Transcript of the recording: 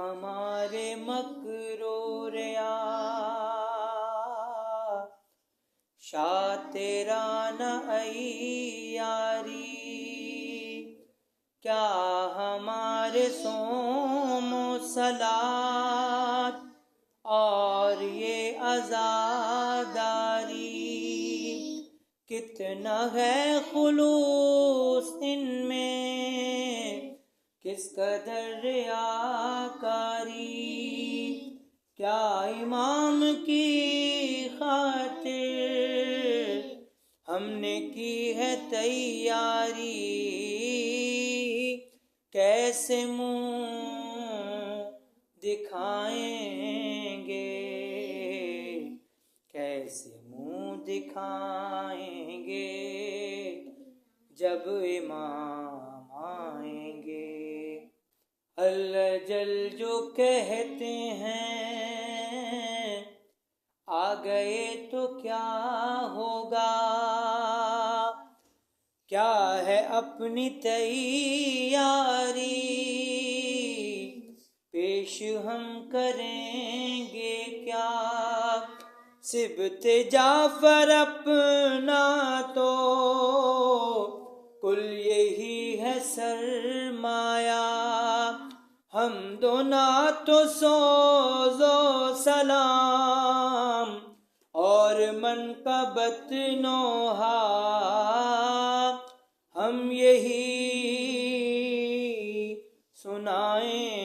ہمارے مکرو ریا شاہ تیرا نہ عیاری کیا ہمارے صوم و صلات اور یہ عزاداری کتنا ہے خلوص ان میں کس قدر ریاکاری کیا امام کی خاطر ہم نے کی ہے تیاری کیسے منہ دکھائیں گے کیسے منہ دکھائیں گے جب امام آئیں گے اللہ جل جو کہتے ہیں آ گئے تو کیا ہوگا کیا ہے اپنی تیاری پیش ہم کریں گے کیا سبت جعفر اپنا تو کل یہی ہے سرمایہ حمد و نعت و سوز و سلام اور منقبت نوحہ ہم یہی سنائیں